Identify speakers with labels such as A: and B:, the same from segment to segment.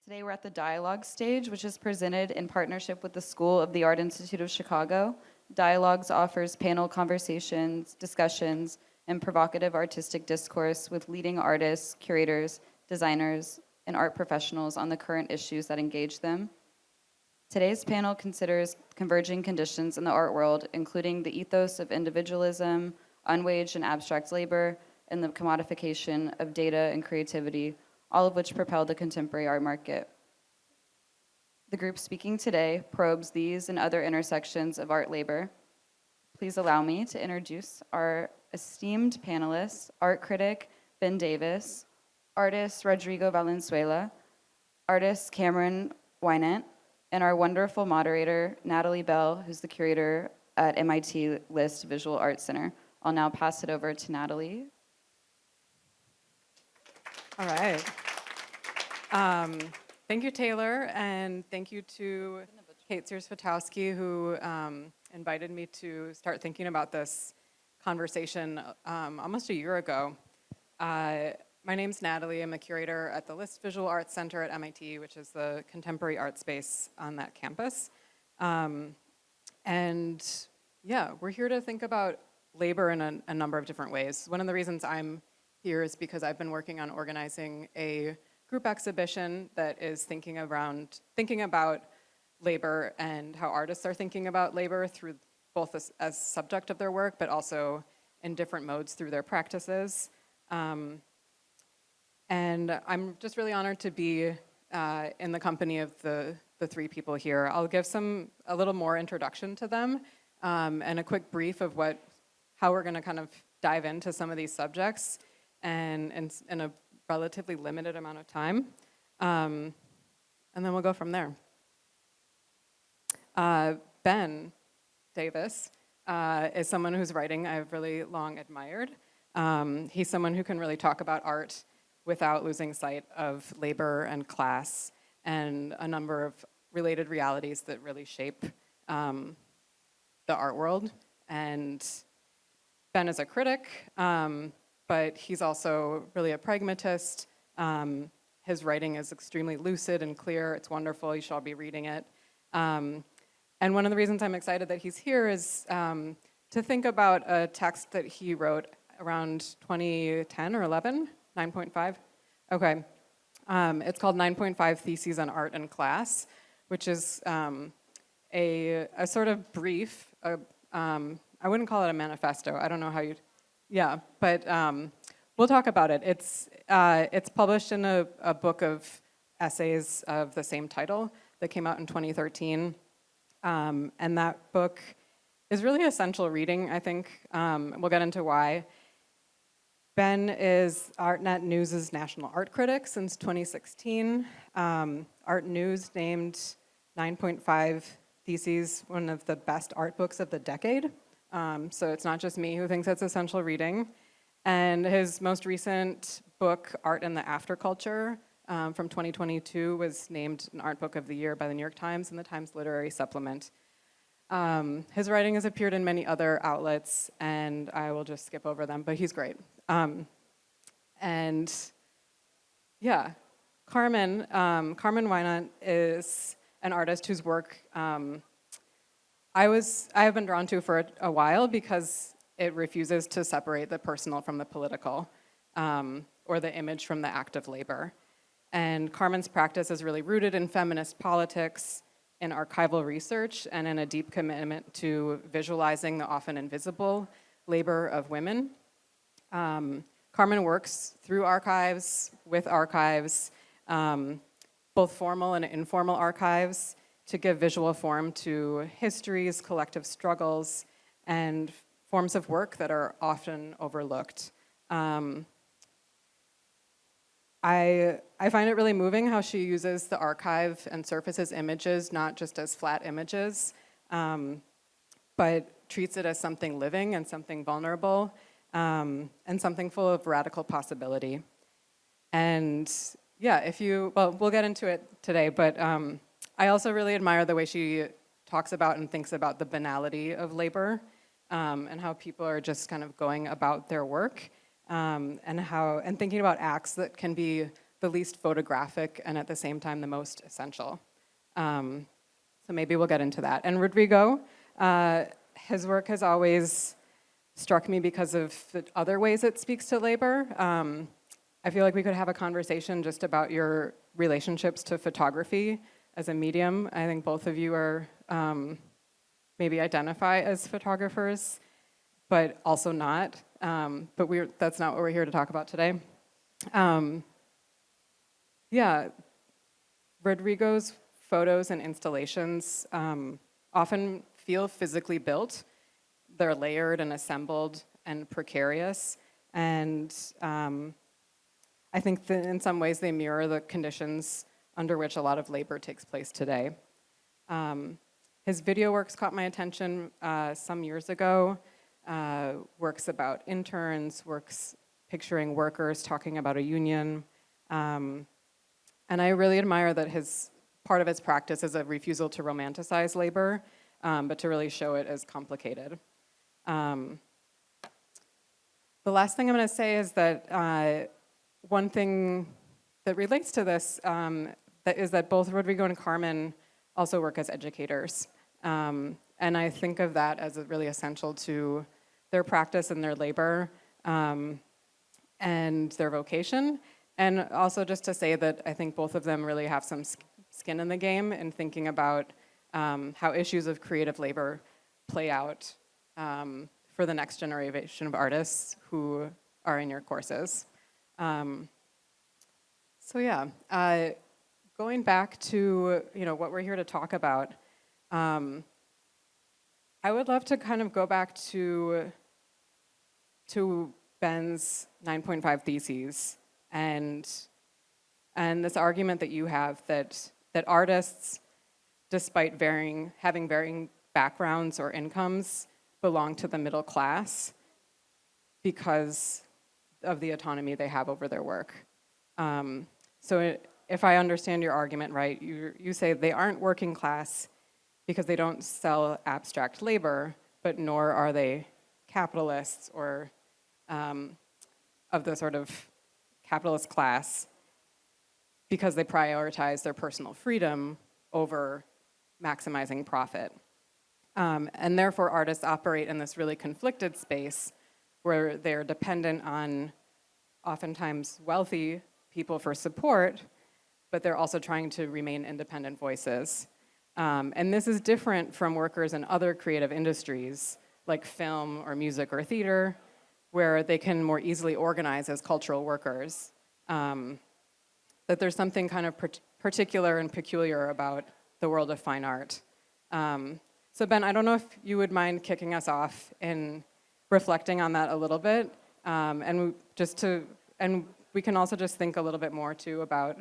A: Today we're at the dialogue stage, which is presented in partnership with the School of the Art Institute of Chicago. Dialogues offers panel conversations, discussions, and provocative artistic discourse with leading artists, curators, designers, and art professionals on the current issues that engage them. Today's panel considers converging conditions in the art world, including the ethos of individualism, unwaged and abstract labor, and the commodification of data and creativity, all of which propel the contemporary art market. The group speaking today probes these and other intersections of art labor. Please allow me to introduce our esteemed panelists, art critic Ben Davis, artist Rodrigo Valenzuela, artist Carmen Winant, and our wonderful moderator, Natalie Bell, who's the curator at MIT List Visual Arts Center. I'll now pass it over to Natalie.
B: All right. Thank you, Taylor, and thank you to Kate Sears-Fatowski, who invited me to start thinking about this conversation almost a year ago. My name's Natalie. I'm a curator at the List Visual Arts Center at MIT, which is the contemporary art space on that campus. And yeah, we're here to think about labor in a number of different ways. One of the reasons I'm here is because I've been working on organizing a group exhibition that is thinking about labor and how artists are thinking about labor through both as subject of their work, but also in different modes through their practices. And I'm just really honored to be in the company of the three people here. I'll give a little more introduction to them and a quick brief of how we're gonna kind of dive into some of these subjects and in a relatively limited amount of time. And then we'll go from there. Ben Davis is someone whose writing I've really long admired. He's someone who can really talk about art without losing sight of labor and class and a number of related realities that really shape the art world. And Ben is a critic, but he's also really a pragmatist. His writing is extremely lucid and clear. It's wonderful. You should all be reading it. And one of the reasons I'm excited that he's here is to think about a text that he wrote around 2010 or 11, 9.5. Okay. It's called 9.5 Theses on Art and Class, which is a sort of brief, I wouldn't call it a manifesto. I don't know how you'd, yeah, but we'll talk about it. It's published in a book of essays of the same title that came out in 2013. And that book is really essential reading, I think. We'll get into why. Ben is ArtNet News' national art critic since 2016. Art News named 9.5 Theses one of the best art books of the decade. So it's not just me who thinks it's essential reading. And his most recent book, Art and the Afterculture, from 2022, was named an Art Book of the Year by the New York Times and the Times Literary Supplement. His writing has appeared in many other outlets, and I will just skip over them, but he's great. And yeah, Carmen Winant is an artist whose work I have been drawn to for a while because it refuses to separate the personal from the political, or the image from the act of labor. And Carmen's practice is really rooted in feminist politics, in archival research, and in a deep commitment to visualizing the often invisible labor of women. Carmen works through archives, with archives, both formal and informal archives, to give visual form to histories, collective struggles, and forms of work that are often overlooked. I find it really moving how she uses the archive and surfaces images not just as flat images, but treats it as something living and something vulnerable, and something full of radical possibility. And yeah, we'll get into it today, but I also really admire the way she talks about and thinks about the banality of labor, and how people are just kind of going about their work, and thinking about acts that can be the least photographic and at the same time the most essential. So maybe we'll get into that. And Rodrigo, his work has always struck me because of the other ways it speaks to labor. I feel like we could have a conversation just about your relationships to photography as a medium. I think both of you are maybe identify as photographers, but also not. But that's not what we're here to talk about today. Yeah, Rodrigo's photos and installations often feel physically built. They're layered and assembled and precarious. And I think that in some ways they mirror the conditions under which a lot of labor takes place today. His video works caught my attention some years ago. Works about interns, works picturing workers talking about a union. And I really admire that part of his practice is a refusal to romanticize labor, but to really show it as complicated. The last thing I'm going to say is that one thing that relates to this is that both Rodrigo and Carmen also work as educators. And I think of that as really essential to their practice and their labor and their vocation. And also just to say that I think both of them really have some skin in the game in thinking about how issues of creative labor play out for the next generation of artists who are in your courses. So yeah, going back to what we're here to talk about, I would love to kind of go back to Ben's 9.5 theses and this argument that you have that artists, despite having varying backgrounds or incomes, belong to the middle class because of the autonomy they have over their work. So if I understand your argument right, you say they aren't working class because they don't sell abstract labor, but nor are they capitalists or of the sort of capitalist class because they prioritize their personal freedom over maximizing profit. And therefore, artists operate in this really conflicted space where they're dependent on oftentimes wealthy people for support, but they're also trying to remain independent voices. And this is different from workers in other creative industries like film or music or theater, where they can more easily organize as cultural workers. That there's something kind of particular and peculiar about the world of fine art. So Ben, I don't know if you would mind kicking us off in reflecting on that a little bit, and we can also just think a little bit more too about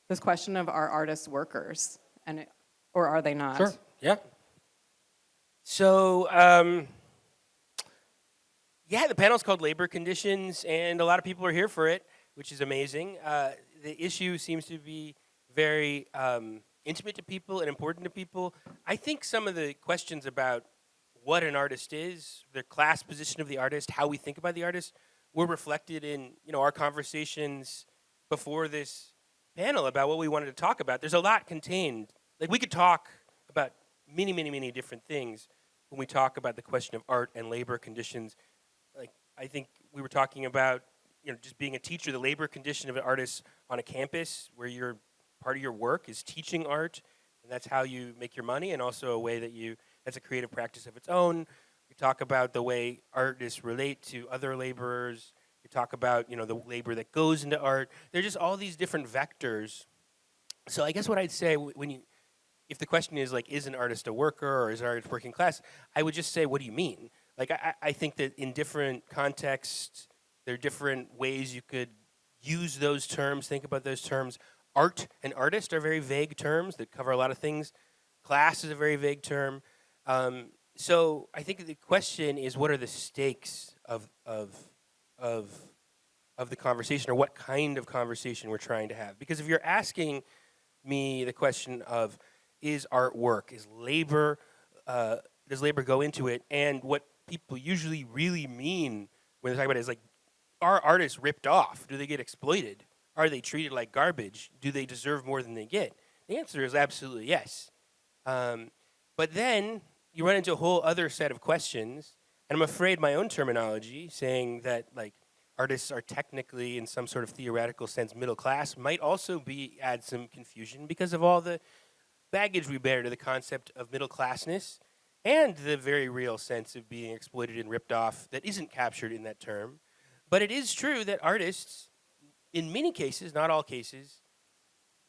B: this question of are artists workers, or are they not?
C: Sure. Yeah. So, the panel's called Labor Conditions, and a lot of people are here for it, which is amazing. The issue seems to be very intimate to people and important to people. I think some of the questions about what an artist is, the class position of the artist, how we think about the artist, were reflected in our conversations before this panel about what we wanted to talk about. There's a lot contained. Like, we could talk about many, many, many different things when we talk about the question of art and labor conditions. Like, I think we were talking about just being a teacher, the labor condition of an artist on a campus where part of your work is teaching art, and that's how you make your money, and also a way that's a creative practice of its own. We talk about the way artists relate to other laborers. We talk about the labor that goes into art. There's just all these different vectors. So I guess what I'd say if the question is like, is an artist a worker or is an artist working class, I would just say, what do you mean? Like, I think that in different contexts, there are different ways you could use those terms, think about those terms. Art and artist are very vague terms that cover a lot of things. Class is a very vague term. So I think the question is, what are the stakes of the conversation, or what kind of conversation we're trying to have? Because if you're asking me the question of, is art work? Is labor, does labor go into it? And what people usually really mean when they talk about it is like, are artists ripped off? Do they get exploited? Are they treated like garbage? Do they deserve more than they get? The answer is absolutely yes. But then you run into a whole other set of questions, and I'm afraid my own terminology, saying that like artists are technically, in some sort of theoretical sense, middle class, might also add some confusion because of all the baggage we bear to the concept of middle classness and the very real sense of being exploited and ripped off that isn't captured in that term. But it is true that artists, in many cases, not all cases,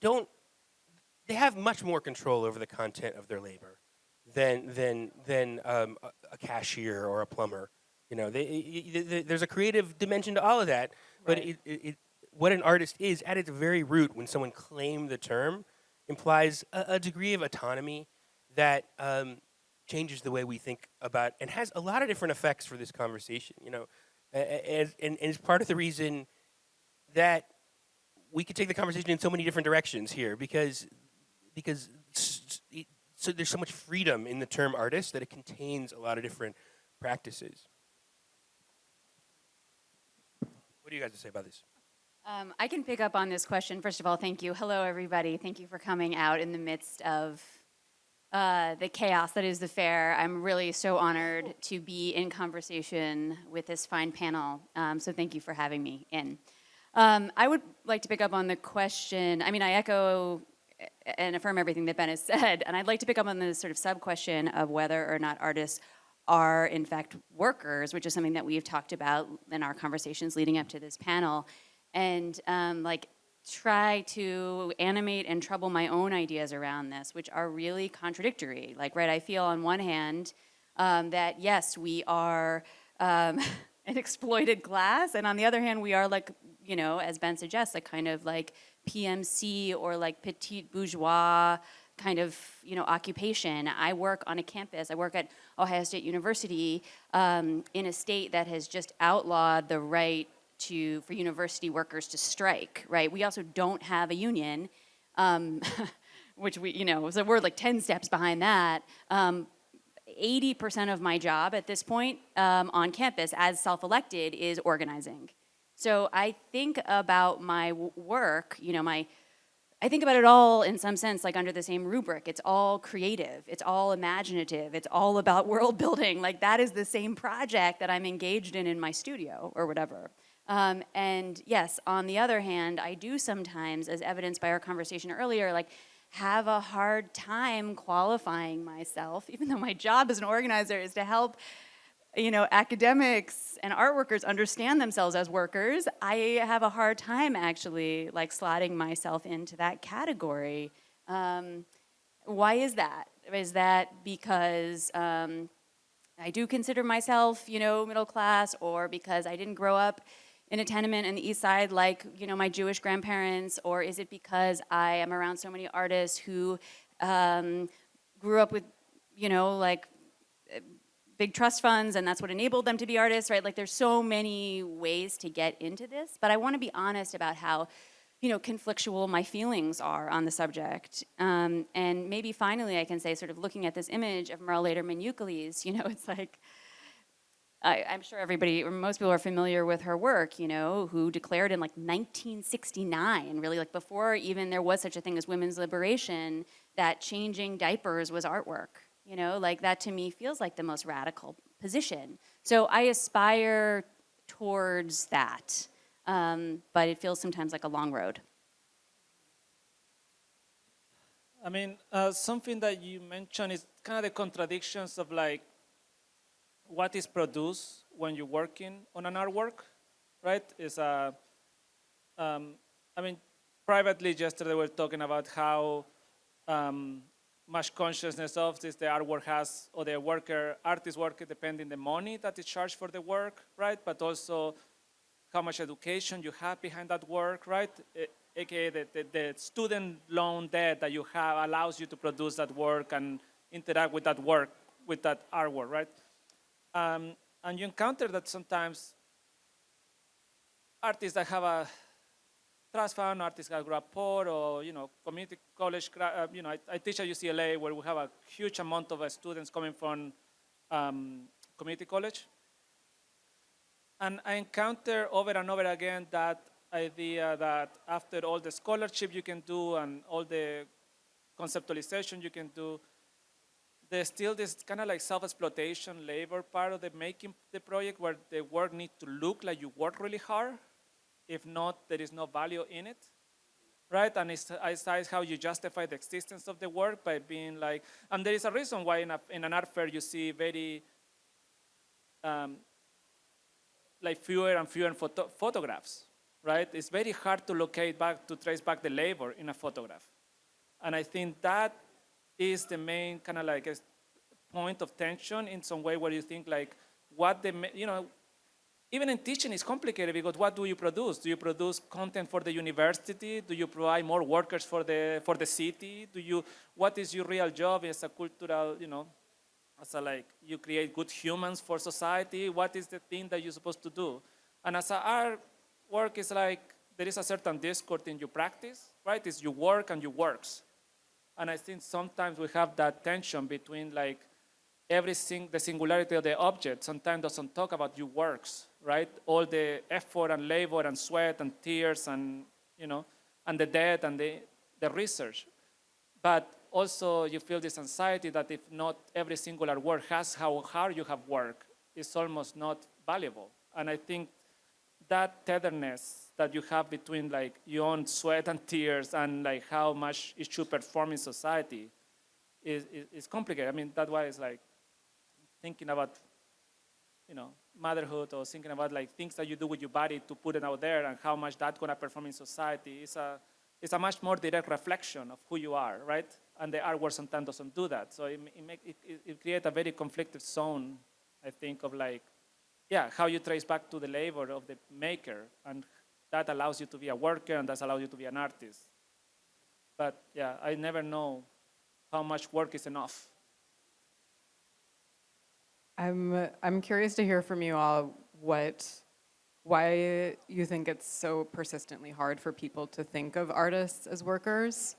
C: they have much more control over the content of their labor than a cashier or a plumber. You know, there's a creative dimension to all of that. But
B: Right.
C: what an artist is, at its very root, when someone claimed the term, implies a degree of autonomy that changes the way we think about and has a lot of different effects for this conversation. You know, and it's part of the reason that we could take the conversation in so many different directions here because so there's so much freedom in the term artist that it contains a lot of different practices. What do you guys have to say about this?
D: I can pick up on this question. First of all, thank you. Hello, everybody. Thank you for coming out in the midst of the chaos that is the fair. I'm really so honored to be in conversation with this fine panel. So thank you for having me in. I would like to pick up on the question. I mean, I echo and affirm everything that Ben has said, and I'd like to pick up on the sort of sub-question of whether or not artists are in fact workers, which is something that we've talked about in our conversations leading up to this panel, and like try to animate and trouble my own ideas around this, which are really contradictory. Like, right, I feel on one hand that yes, we are an exploited class, and on the other hand, we are like, you know, as Ben suggests, a kind of like PMC or like petite bourgeois kind of, you know, occupation. I work on a campus. I work at Ohio State University in a state that has just outlawed the right for university workers to strike, right? We also don't have a union, which we, you know, so we're like 10 steps behind that. 80% of my job at this point on campus as self-elected is organizing. So I think about my work, you know, I think about it all in some sense like under the same rubric. It's all creative, it's all imaginative, it's all about world building. Like that is the same project that I'm engaged in my studio or whatever. And yes, on the other hand, I do sometimes, as evidenced by our conversation earlier, like have a hard time qualifying myself, even though my job as an organizer is to help, you know, academics and art workers understand themselves as workers. I have a hard time actually like slotting myself into that category. Why is that? Is that because I do consider myself, you know, middle class, or because I didn't grow up in a tenement in the East Side like, you know, my Jewish grandparents, or is it because I am around so many artists who grew up with, you know, like big trust funds and that's what enabled them to be artists, right? Like there's so many ways to get into this, but I want to be honest about how, you know, conflictual my feelings are on the subject. And maybe finally I can say, sort of looking at this image of Merle Lader Manucheles, you know, it's like, I'm sure everybody, or most people are familiar with her work, you know, who declared in like 1969, really like before even there was such a thing as women's liberation, that changing diapers was artwork. You know, like that to me feels like the most radical position. So I aspire towards that, but it feels sometimes like a long road.
E: I mean, something that you mentioned is kind of the contradictions of like what is produced when you're working on an artwork, right? I mean, privately yesterday we were talking about how much consciousness of this the artwork has, or the artist worker, depending the money that is charged for the work, right? But also how much education you have behind that work, right? AKA the student loan debt that you have allows you to produce that work and interact with that work, with that artwork, right? And you encounter that sometimes artists that have a trust fund, artists that grew up poor, or, you know, community college, you know, I teach at UCLA where we have a huge amount of students coming from community college. And I encounter over and over again that idea that after all the scholarship you can do and all the conceptualization you can do, there's still this kind of like self-exploitation labor part of the making the project where the work needs to look like you work really hard. If not, there is no value in it, right? And it's how you justify the existence of the work by being like, and there is a reason why in an art fair you see very, like fewer and fewer photographs, right? It's very hard to trace back the labor in a photograph. And I think that is the main kind of like a point of tension in some way where you think like even in teaching it's complicated because what do you produce? Do you produce content for the university? Do you provide more workers for the city? What is your real job as a cultural, you create good humans for society? What is the thing that you're supposed to do? And as an art work is like, there is a certain discord in your practice, right? It's your work and your works. And I think sometimes we have that tension between like the singularity of the object sometimes doesn't talk about your works, right? All the effort and labor and sweat and tears and, and the death and the research. But also you feel this anxiety that if not every singular work has how hard you have worked, it's almost not valuable. And I think that tetherness that you have between like your own sweat and tears and like how much it should perform in society is complicated. I mean, that's why it's like thinking about, motherhood or thinking about like things that you do with your body to put it out there and how much that's gonna perform in society. It's a much more direct reflection of who you are, right? And the artwork sometimes doesn't do that. So it creates a very conflicted zone, I think, of like, how you trace back to the labor of the maker, and that allows you to be a worker, and that allows you to be an artist. But I never know how much work is enough.
B: I'm curious to hear from you all why you think it's so persistently hard for people to think of artists as workers.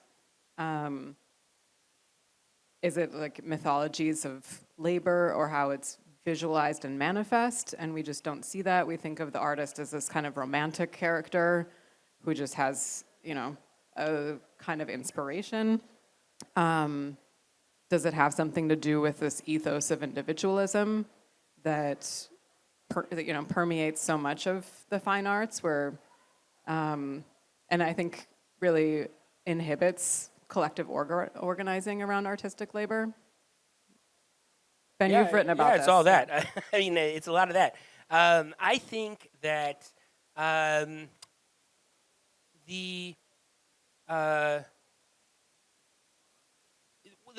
B: Is it like mythologies of labor or how it's visualized and manifest, and we just don't see that? We think of the artist as this kind of romantic character who just has, a kind of inspiration. Does it have something to do with this ethos of individualism that permeates so much of the fine arts, where, and I think really inhibits collective organizing around artistic labor? Ben, you've written about this.
C: Yeah, it's all that. I mean, it's a lot of that. I think that the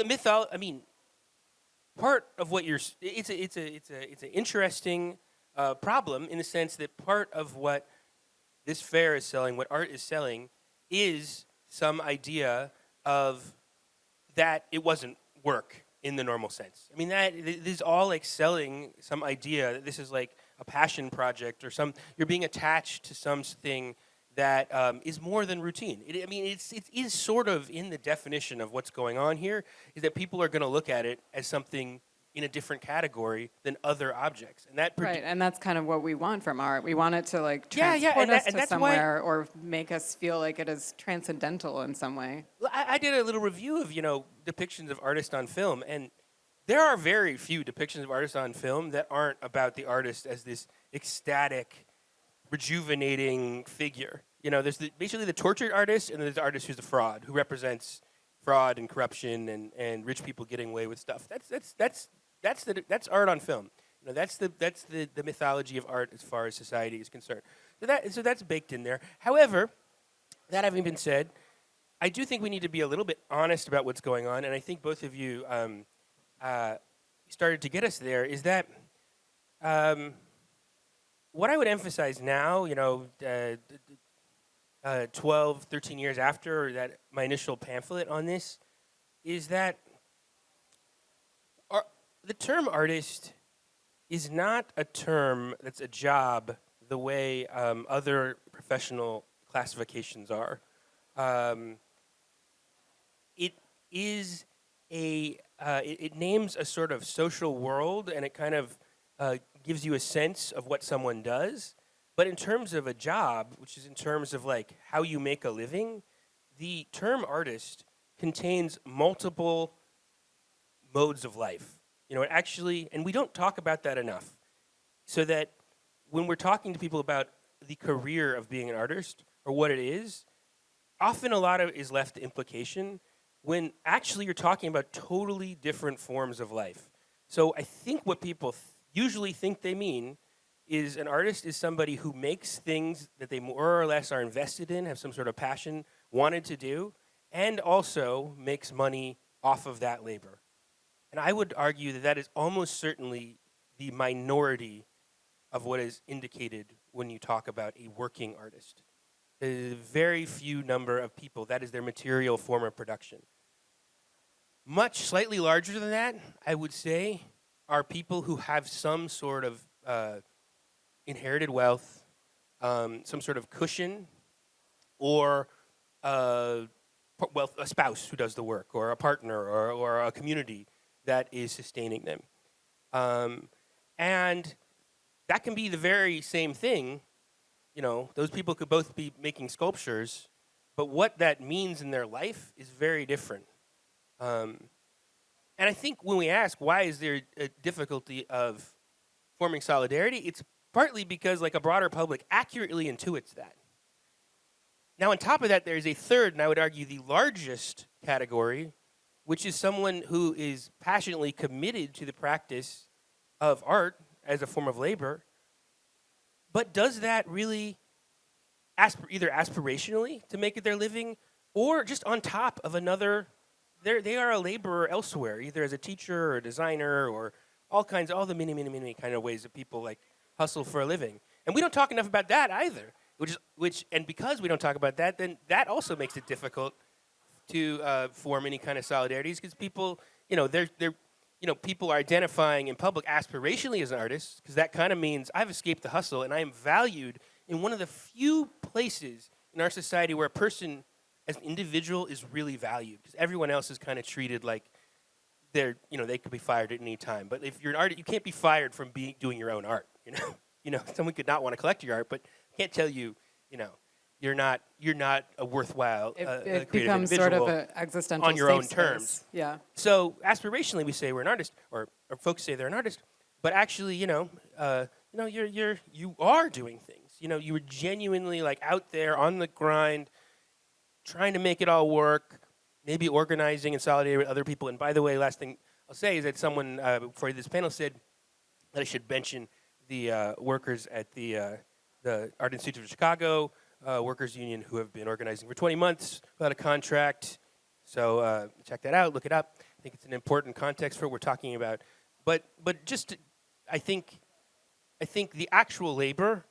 C: mythology. I mean, part of what it's an interesting problem in the sense that part of what this fair is selling, what art is selling, is some idea of that it wasn't work in the normal sense. I mean, that this is all like selling some idea that this is like a passion project or you're being attached to something that is more than routine. It is sort of in the definition of what's going on here, is that people are going to look at it as something in a different category than other objects. And that
B: right, and that's kind of what we want from art. We want it to like transport us to somewhere or make us feel like it is transcendental in some way.
C: I did a little review of, depictions of artists on film, and there are very few depictions of artists on film that aren't about the artist as this ecstatic, rejuvenating figure. There's basically the tortured artist, and then there's the artist who's a fraud, who represents fraud and corruption and rich people getting away with stuff. That's art on film. That's the mythology of art as far as society is concerned. So that's baked in there. However, that having been said, I do think we need to be a little bit honest about what's going on, and I think both of you started to get us there. Is that what I would emphasize now? 12, 13 years after that my initial pamphlet on this, is that the term artist is not a term that's a job the way other professional classifications are. It is it names a sort of social world, and it kind of gives you a sense of what someone does. But in terms of a job, which is in terms of like how you make a living, the term artist contains multiple modes of life. You know, it actually, and we don't talk about that enough. So that when we're talking to people about the career of being an artist or what it is, often a lot of it is left to implication when actually you're talking about totally different forms of life. So I think what people usually think they mean is an artist is somebody who makes things that they more or less are invested in, have some sort of passion, wanted to do, and also makes money off of that labor. And I would argue that that is almost certainly the minority of what is indicated when you talk about a working artist. There's a very few number of people, that is their material form of production. Much slightly larger than that, I would say, are people who have some sort of inherited wealth, some sort of cushion, or a spouse who does the work, or a partner, or a community that is sustaining them. And that can be the very same thing. You know, those people could both be making sculptures, but what that means in their life is very different. And I think when we ask why is there a difficulty of forming solidarity, it's partly because like a broader public accurately intuits that. Now on top of that, there's a third, and I would argue the largest category, which is someone who is passionately committed to the practice of art as a form of labor, but does that really either aspirationally to make it their living or just on top of another, they are a laborer elsewhere, either as a teacher or a designer or all the many kind of ways that people like hustle for a living. And we don't talk enough about that either, and because we don't talk about that, then that also makes it difficult to form any kind of solidarities because people, people are identifying in public aspirationally as an artist because that kind of means I've escaped the hustle and I am valued in one of the few places in our society where a person as an individual is really valued because everyone else is kind of treated like they could be fired at any time. But if you're an artist, you can't be fired from doing your own art. Someone could not want to collect your art, but can't tell you, you're not a worthwhile
B: It
C: creative
B: becomes sort
C: individual
B: of an existential
C: on your
B: safe
C: own
B: space.
C: terms.
B: Yeah.
C: So aspirationally, we say we're an artist, or folks say they're an artist, but actually, you are doing things. You were genuinely like out there on the grind, trying to make it all work, maybe organizing and solidarity with other people. And by the way, last thing I'll say is that someone before this panel said that I should mention the workers at the Art Institute of Chicago Workers Union who have been organizing for 20 months without a contract. So check that out, look it up. I think it's an important context for what we're talking about. But just, I think the actual labor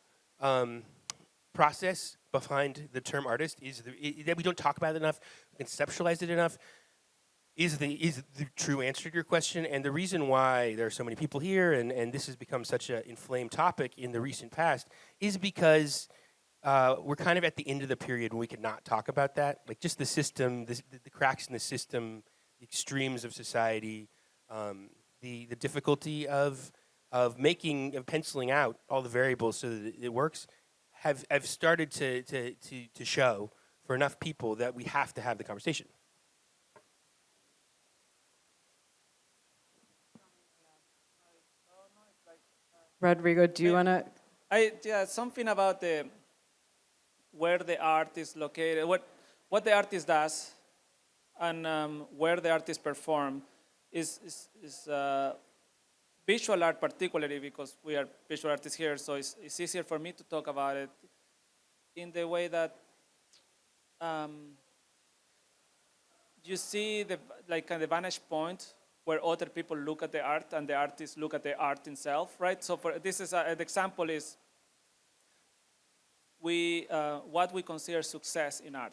C: process behind the term artist is that we don't talk about it enough, conceptualize it enough, is the true answer to your question. And the reason why there are so many people here and this has become such an inflamed topic in the recent past is because we're kind of at the end of the period when we could not talk about that. Like just the system, the cracks in the system, the extremes of society, the difficulty of penciling out all the variables so that it works have started to show for enough people that we have to have the conversation.
B: Rodrigo, do you want to?
E: Something about where the art is located, what the artist does, and where the artist perform is visual art, particularly because we are visual artists here. So it's easier for me to talk about it in the way that you see the vantage point where other people look at the art and the artists look at the art itself, right? So this is an example is what we consider success in art,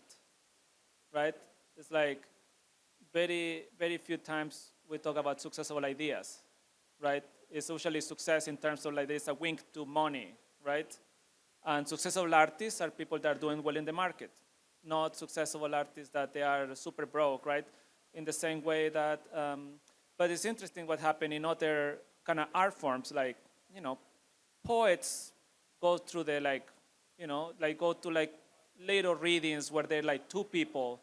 E: right? It's like very, very few times we talk about successful ideas, right? It's usually success in terms of like there's a wink to money, right? And successful artists are people that are doing well in the market, not successful artists that they are super broke, right? In the same way that, but it's interesting what happened in other kind of art forms, like, poets go through the go to little readings where they're like two people,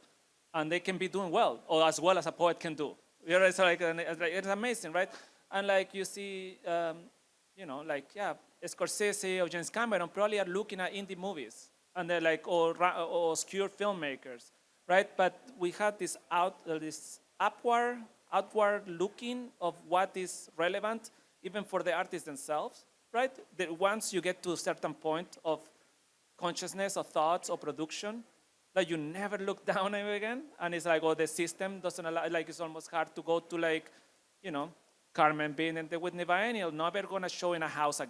E: and they can be doing well as a poet can do. You know, it's amazing, right? And like you see, Scorsese or James Cameron probably are looking at indie movies, and they're like, or obscure filmmakers, right? But we have this outward looking of what is relevant, even for the artists themselves, right? That once you get to a certain point of consciousness or thoughts or production, that you never look down ever again, and it's like, oh, the system doesn't allow. Like it's almost hard to go to Carmen being in the Whitney Biennial, never gonna show in a house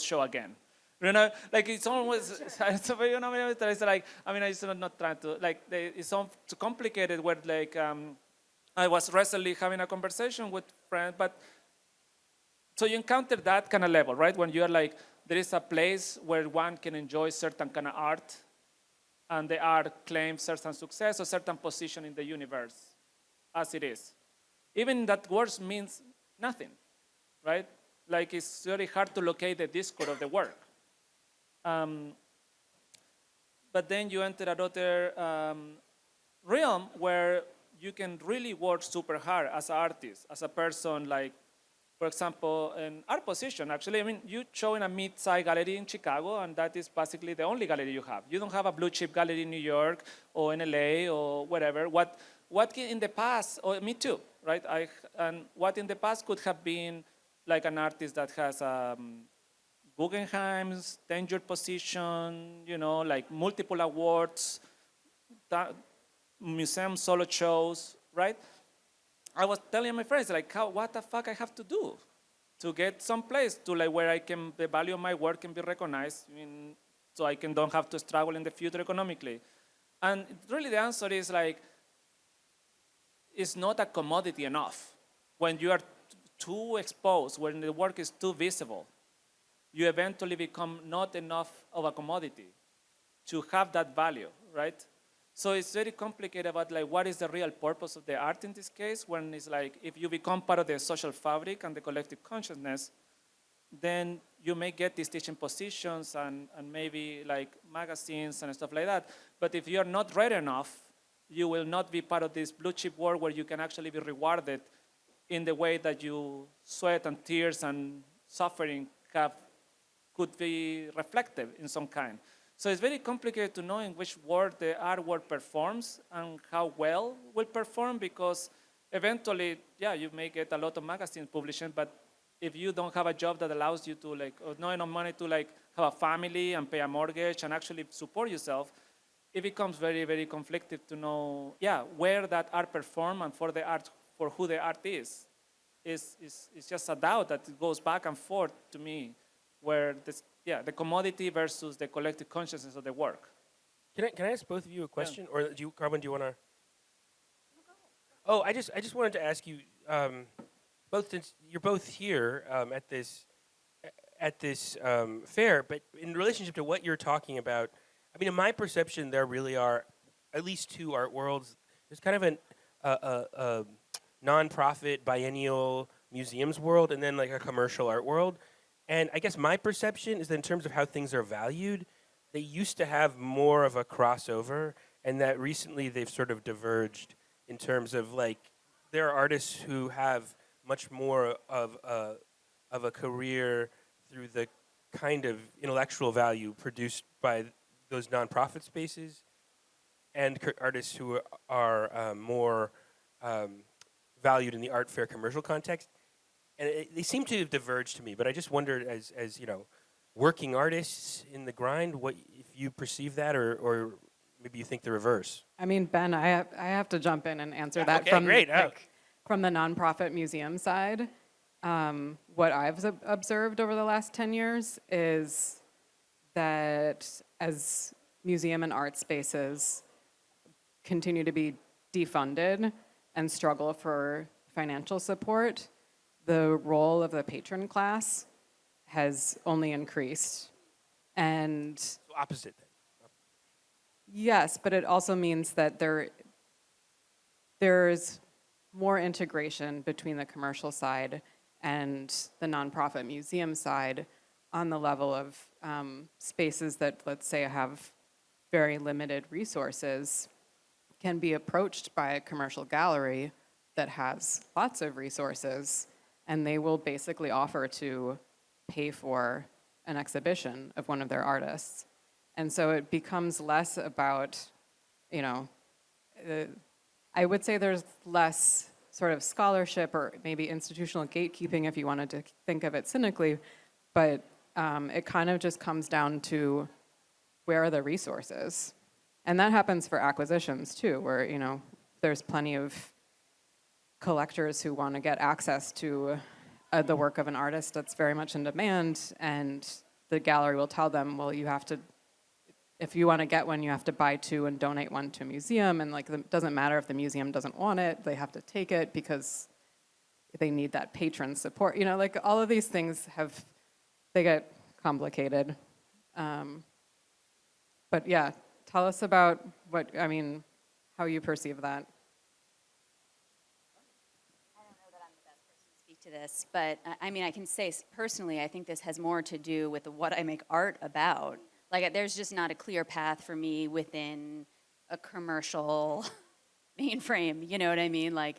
E: show again. You know, like it's always, it's like, I mean, I'm not trying to, it's so complicated where I was recently having a conversation with friends, but so you encounter that kind of level, right? When you're like, there is a place where one can enjoy certain kind of art, and the art claims certain success or certain position in the universe, as it is. Even that word means nothing, right? Like it's very hard to locate the discord of the work. But then you enter another realm where you can really work super hard as an artist, as a person, like, for example, in our position, actually, I mean, you show in a mid-sized gallery in Chicago, and that is basically the only gallery you have. You don't have a blue-chip gallery in New York or in LA or whatever. What in the past, or me too, right? And what in the past could have been like an artist that has Guggenheim's tenured position, like multiple awards, museum solo shows, right? I was telling my friends, like, what the fuck I have to do to get someplace to where the value of my work can be recognized, so I don't have to struggle in the future economically. And really the answer is it's not a commodity enough. When you are too exposed, when the work is too visible, you eventually become not enough of a commodity to have that value, right? So it's very complicated about what is the real purpose of the art in this case, when it's if you become part of the social fabric and the collective consciousness, then you may get these teaching positions and maybe magazines and stuff like that. But if you're not ready enough, you will not be part of this blue chip world where you can actually be rewarded in the way that you sweat and tears and suffering could be reflective in some kind. So it's very complicated to know in which word the artwork performs and how well will perform, because eventually, you may get a lot of magazines publishing, but if you don't have a job that allows you to or not enough money to have a family and pay a mortgage and actually support yourself, it becomes very, very conflicted to know, where that art perform and for the art, for who the art is. It's just a doubt that it goes back and forth to me, where the commodity versus the collective consciousness of the work.
C: Can I ask both of you a question, or Carmen, do you want to? Oh, I just wanted to ask you, both, since you're both here at this fair, but in relationship to what you're talking about, I mean, in my perception, there really are at least two art worlds. There's kind of a non-profit biennial museums world, and then a commercial art world. And I guess my perception is that in terms of how things are valued, they used to have more of a crossover, and that recently they've sort of diverged in terms of there are artists who have much more of a career through the kind of intellectual value produced by those nonprofit spaces, and artists who are more valued in the art fair commercial context. And they seem to have diverged to me, but I just wondered, as working artists in the grind, what if you perceive that, or maybe you think the reverse?
B: I mean, Ben, I have to jump in and answer that
C: okay,
B: from
C: great.
B: From the nonprofit museum side. What I've observed over the last 10 years is that as museum and art spaces continue to be defunded and struggle for financial support, the role of the patron class has only increased. And
C: So opposite then.
B: yes, but it also means that there's more integration between the commercial side and the nonprofit museum side, on the level of spaces that, let's say, have very limited resources, can be approached by a commercial gallery that has lots of resources, and they will basically offer to pay for an exhibition of one of their artists. And so it becomes less about, you know, I would say there's less sort of scholarship or maybe institutional gatekeeping if you wanted to think of it cynically, but it kind of just comes down to where are the resources. And that happens for acquisitions too, where, you know, there's plenty of collectors who want to get access to the work of an artist that's very much in demand, and the gallery will tell them, well, you have to, if you want to get one, you have to buy two and donate one to a museum, and like, it doesn't matter if the museum doesn't want it, they have to take it because they need that patron support. You know, like all of these things they get complicated. But yeah, tell us about how you perceive that.
D: I don't know that I'm the best person to speak to this, but I mean, I can say personally, I think this has more to do with what I make art about. Like, there's just not a clear path for me within a commercial mainframe, you know what I mean? Like,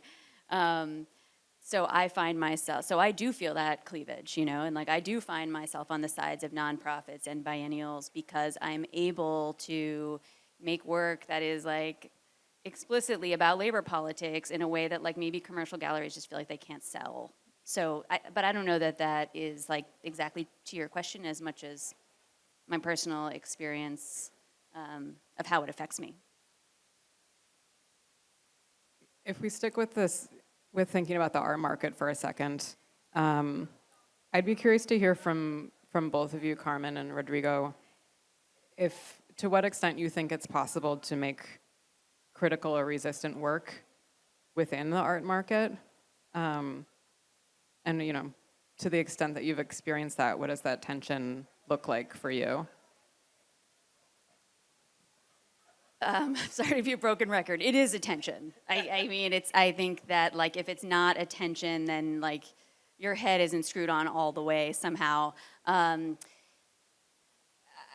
D: so I find myself, so I do feel that cleavage, you know, and like I do find myself on the sides of nonprofits and biennials because I'm able to make work that is like explicitly about labor politics in a way that like maybe commercial galleries just feel like they can't sell. So, but I don't know that that is like exactly to your question as much as my personal experience of how it affects me.
B: If we stick with this, with thinking about the art market for a second, I'd be curious to hear from both of you, Carmen and Rodrigo, to what extent you think it's possible to make critical or resistant work within the art market, and you know, to the extent that you've experienced that, what does that tension look like for you?
D: Sorry to be a broken record. It is a tension. I mean, I think that like if it's not a tension, then like your head isn't screwed on all the way somehow.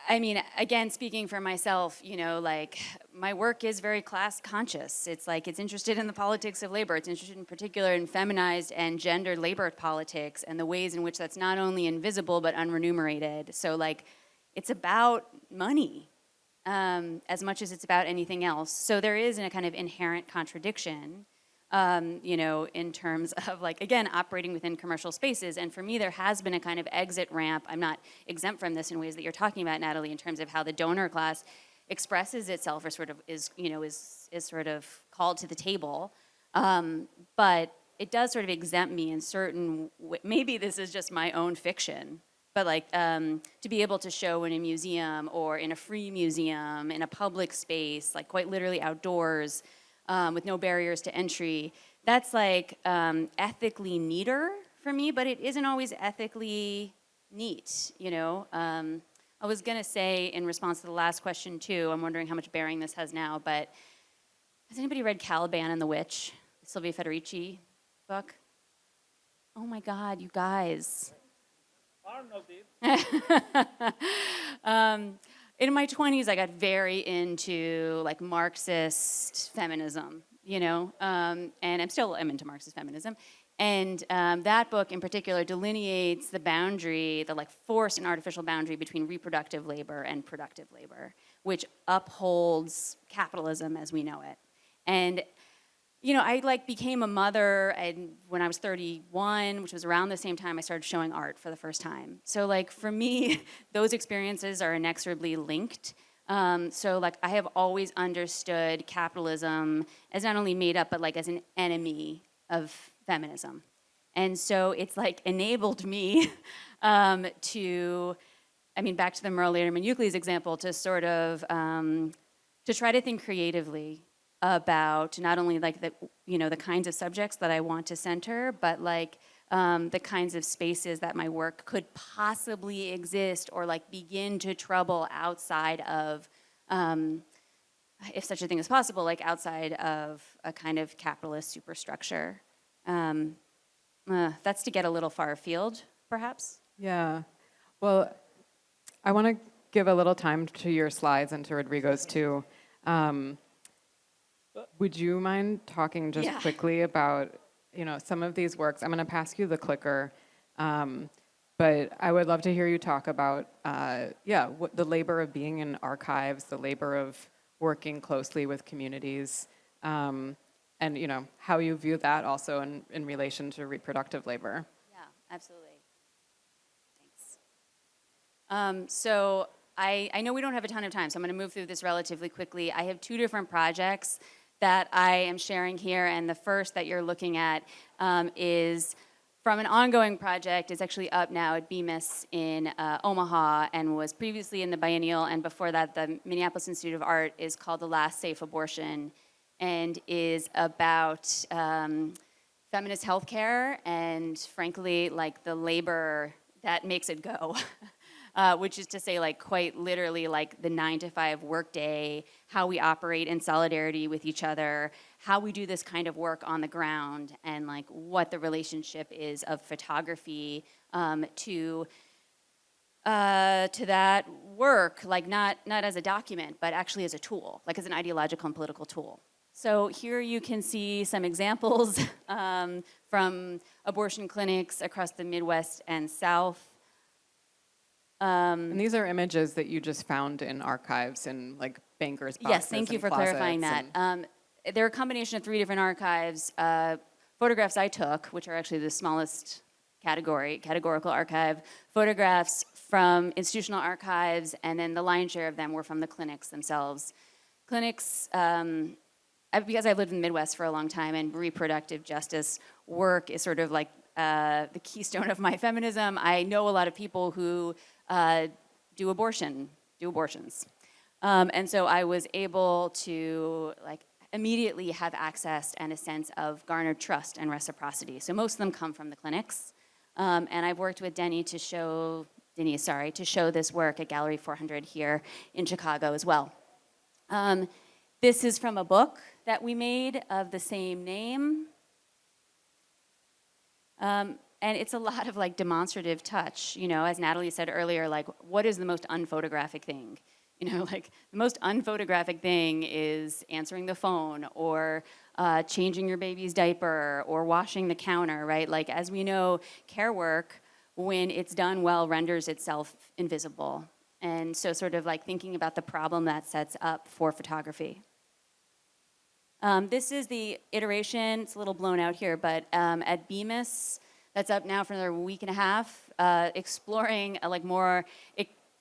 D: I mean, again, speaking for myself, you know, like my work is very class conscious. It's like it's interested in the politics of labor. It's interested in particular in feminized and gendered labor politics and the ways in which that's not only invisible but unremunerated. So like it's about money. As much as it's about anything else. So there is a kind of inherent contradiction, you know, in terms of like, again, operating within commercial spaces. And for me, there has been a kind of exit ramp. I'm not exempt from this in ways that you're talking about, Natalie, in terms of how the donor class expresses itself or sort of is, you know, is sort of called to the table. But it does sort of exempt me in certain, maybe this is just my own fiction, but like to be able to show in a museum or in a free museum, in a public space, like quite literally outdoors, with no barriers to entry, that's like ethically neater for me, but it isn't always ethically neat, you know? I was gonna say in response to the last question too, I'm wondering how much bearing this has now, but has anybody read Caliban and the Witch, the Sylvia Federici book? Oh my God, you guys. In my 20s, I got very into like Marxist feminism, you know, and I'm into Marxist feminism. And that book in particular delineates the boundary, the like forced and artificial boundary between reproductive labor and productive labor, which upholds capitalism as we know it. And you know, I like became a mother and when I was 31, which was around the same time I started showing art for the first time. So like for me, those experiences are inexorably linked. So like I have always understood capitalism as not only made up, but like as an enemy of feminism. And so it's like enabled me to, I mean, back to the Merle Lederman Euclid's example, to sort of, to try to think creatively about not only like the, you know, the kinds of subjects that I want to center, but like the kinds of spaces that my work could possibly exist or like begin to trouble outside of, if such a thing is possible, like outside of a kind of capitalist superstructure. That's to get a little far afield, perhaps.
B: Yeah. Well, I want to give a little time to your slides and to Rodrigo's too. Would you mind talking just
D: Yeah.
B: quickly about, some of these works? I'm going to pass you the clicker, but I would love to hear you talk about, what the labor of being in archives, the labor of working closely with communities, and how you view that also in relation to reproductive labor.
D: Yeah, absolutely. Thanks. So I know we don't have a ton of time, so I'm going to move through this relatively quickly. I have 2 different projects that I am sharing here, and the first that you're looking at is from an ongoing project. It's actually up now at Bemis in Omaha and was previously in the biennial, and before that, the Minneapolis Institute of Art is called The Last Safe Abortion and is about feminist healthcare and, frankly, like the labor that makes it go. Which is to say, like, quite literally, like, the 9-to-5 workday, how we operate in solidarity with each other, how we do this kind of work on the ground, and, like, what the relationship is of photography to that work, like, not as a document, but actually as a tool, like as an ideological and political tool. So here you can see some examples from abortion clinics across the Midwest and South.
B: And these are images that you just found in archives and like bankers' boxes.
D: Yes, thank you for clarifying that. They're a combination of 3 different archives. Photographs I took, which are actually the smallest category, categorical archive, photographs from institutional archives, and then the lion's share of them were from the clinics themselves. Clinics, because I've lived in the Midwest for a long time, and reproductive justice work is sort of like the keystone of my feminism. I know a lot of people who do abortions. And so I was able to like immediately have access and a sense of garnered trust and reciprocity. So most of them come from the clinics. And I've worked with Denise to show this work at Gallery 400 here in Chicago as well. This is from a book that we made of the same name. And it's a lot of like demonstrative touch, as Natalie said earlier, like what is the most unphotographic thing? Like the most unphotographic thing is answering the phone or changing your baby's diaper or washing the counter, right? Like as we know, care work, when it's done well, renders itself invisible. And so sort of like thinking about the problem that sets up for photography. This is the iteration, it's a little blown out here, but at Bemis, that's up now for another week and a half, exploring a like more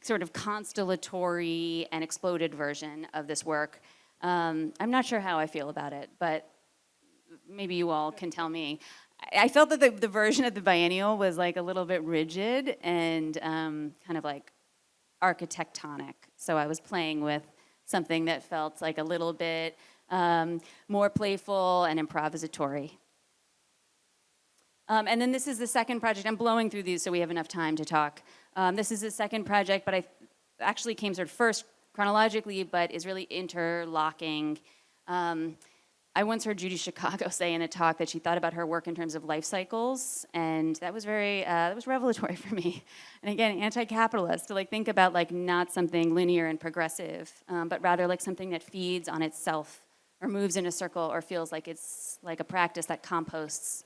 D: sort of constellatory and exploded version of this work. I'm not sure how I feel about it, but maybe you all can tell me. I felt that the version of the biennial was like a little bit rigid and kind of like architectonic. So I was playing with something that felt like a little bit more playful and improvisatory. And then this is the second project. I'm blowing through these so we have enough time to talk. This is the second project, but I actually came sort of first chronologically, but is really interlocking. I once heard Judy Chicago say in a talk that she thought about her work in terms of life cycles, and that was that was revelatory for me. And again, anti-capitalist, to like think about like not something linear and progressive, but rather like something that feeds on itself or moves in a circle or feels like it's like a practice that composts.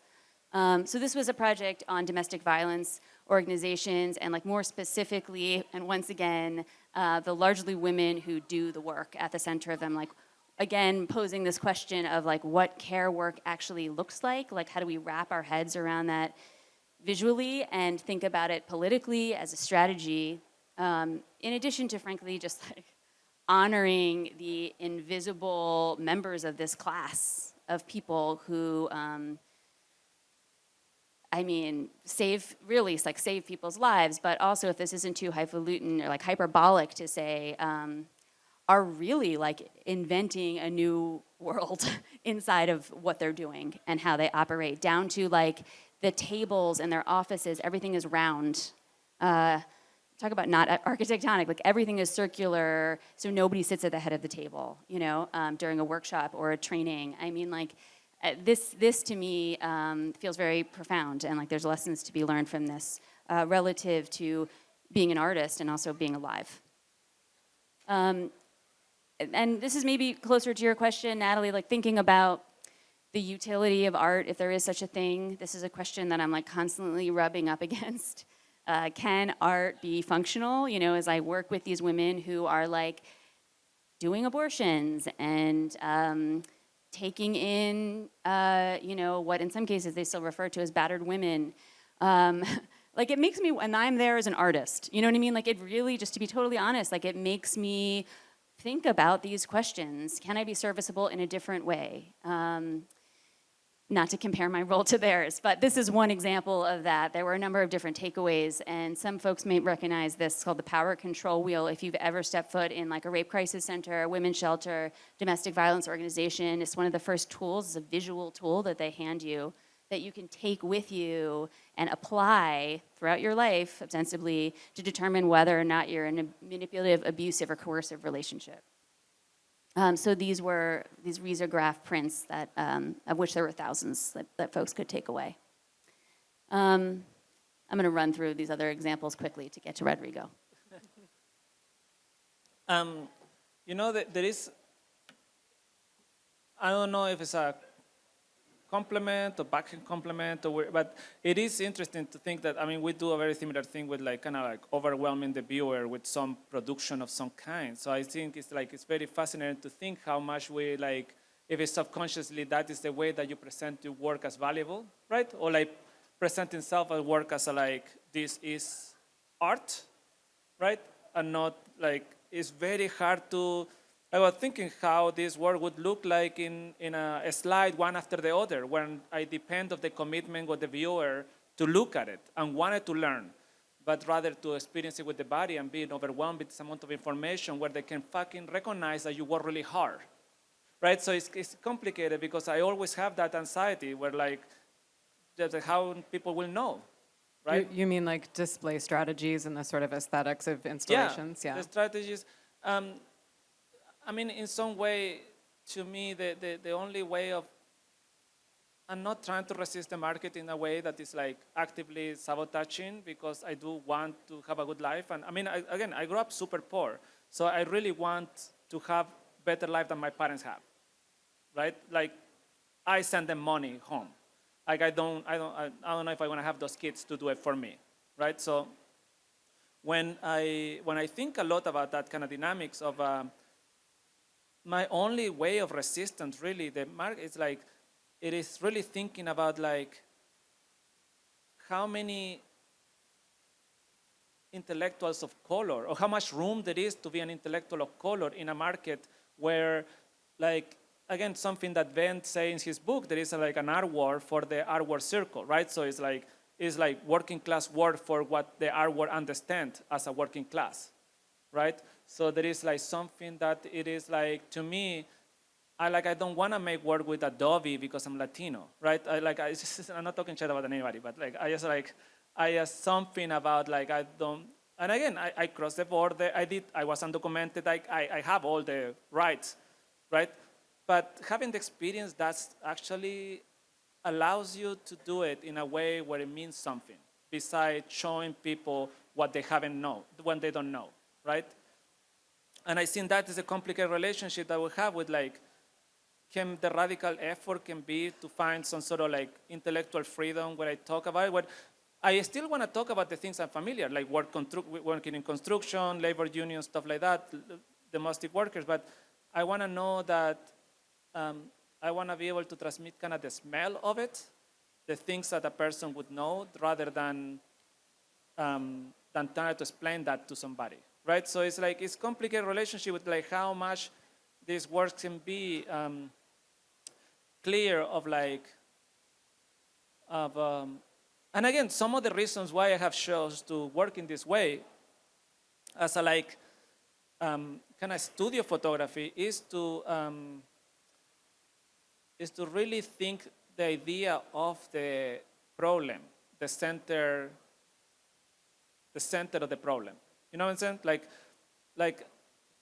D: So this was a project on domestic violence organizations and like more specifically, and once again, the largely women who do the work at the center of them, like again, posing this question of like what care work actually looks like how do we wrap our heads around that visually and think about it politically as a strategy, in addition to frankly just like honoring the invisible members of this class of people who, save people's lives, but also if this isn't too highfalutin or like hyperbolic to say, are really like inventing a new world inside of what they're doing and how they operate, down to like the tables in their offices, everything is round. Talk about not architectonic, like everything is circular, so nobody sits at the head of the table, during a workshop or a training. This to me feels very profound, and like there's lessons to be learned from this relative to being an artist and also being alive. And this is maybe closer to your question, Natalie, like thinking about the utility of art, if there is such a thing. This is a question that I'm like constantly rubbing up against. Can art be functional? You know, as I work with these women who are like doing abortions and taking in, you know, what in some cases they still refer to as battered women. Like it makes me, and I'm there as an artist, you know what I mean? Like it really, just to be totally honest, like it makes me think about these questions. Can I be serviceable in a different way? Not to compare my role to theirs, but this is one example of that. There were a number of different takeaways, and some folks may recognize this called the power control wheel. If you've ever stepped foot in like a rape crisis center, a women's shelter, domestic violence organization, it's one of the first tools, it's a visual tool that they hand you that you can take with you and apply throughout your life, ostensibly, to determine whether or not you're in a manipulative, abusive, or coercive relationship. So these were these risograph prints that, of which there were thousands that folks could take away. I'm going to run through these other examples quickly to get to Rodrigo.
E: You know, there is, I don't know if it's a compliment or backhand compliment, but it is interesting to think that, I mean, we do a very similar thing with like kind of like overwhelming the viewer with some production of some kind. So I think it's like, it's very fascinating to think how much we like, if it's subconsciously, that is the way that you present your work as valuable, right? Or like presenting self as work as a, like, this is art, right? And not like, it's very hard to, I was thinking how this work would look like in a slide one after the other, when I depend on the commitment of the viewer to look at it and wanted to learn, but rather to experience it with the body and being overwhelmed with this amount of information where they can fucking recognize that you work really hard, right? So it's complicated because I always have that anxiety where like, just how people will know, right?
B: You mean like display strategies and the sort of aesthetics of installations? Yeah.
E: The strategies. I mean, in some way, to me, the only way of, I'm not trying to resist the market in a way that is like actively sabotaging, because I do want to have a good life. And I mean, I grew up super poor, so I really want to have better life than my parents have, right? Like, I send them money home. Like, I don't know if I want to have those kids to do it for me, right? So when I think a lot about that kind of dynamics of, my only way of resistance, really, the market is like, it is really thinking about like, how many intellectuals of color, or how much room there is to be an intellectual of color in a market where, like, again, something that Ben says in his book, there is like an art war for the art war circle, right? So it's like working class word for what the art war understand as a working class, right? So there is like something that it is like, to me, I don't want to make work with Adobe because I'm Latino, right? I'm not talking shit about anybody, but like, I just something about like, I don't, and again, I crossed the border, I was undocumented, I have all the rights, right? But having the experience, that's actually allows you to do it in a way where it means something, besides showing people what they haven't know, when they don't know, right? And I think that is a complicated relationship that we have with like, can the radical effort can be to find some sort of like intellectual freedom where I talk about it. What I still want to talk about the things I'm familiar, like working in construction, labor unions, stuff like that, domestic workers, but I want to know that, I want to be able to transmit kind of the smell of it, the things that a person would know, rather than trying to explain that to somebody. Right, so it's like, it's complicated relationship with like how much this work can be clear of like, and again, some of the reasons why I have chose to work in this way as a like, kind of studio photography is to really think the idea of the problem, the center of the problem. You know what I'm saying? Like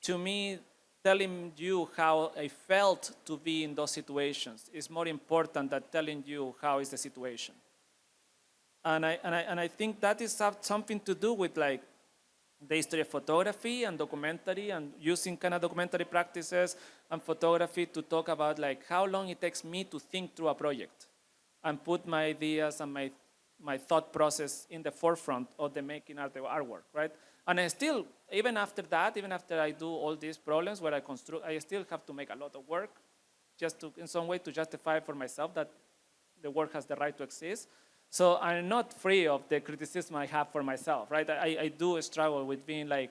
E: to me, telling you how I felt to be in those situations is more important than telling you how is the situation. And I think that is something to do with like the history of photography and documentary, and using kind of documentary practices and photography to talk about like how long it takes me to think through a project and put my ideas and my thought process in the forefront of the making of the artwork, right? And I still, even after that, even after I do all these problems where I construct, I still have to make a lot of work just to, in some way, to justify for myself that the work has the right to exist. So I'm not free of the criticism I have for myself, right? I do struggle with being like,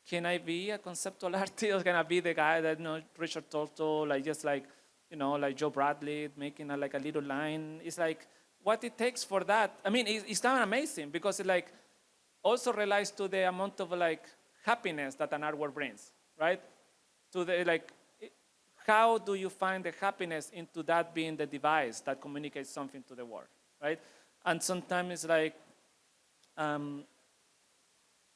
E: can I be a conceptual artist, or can I be the guy that, you know, Richard Tolto, like just like, you know, like Joe Bradley making like a little line? It's like, what it takes for that. I mean, it's kind of amazing because it like also relies to the amount of like happiness that an artwork brings, right? To the like, how do you find the happiness into that being the device that communicates something to the world, right? And sometimes it's like,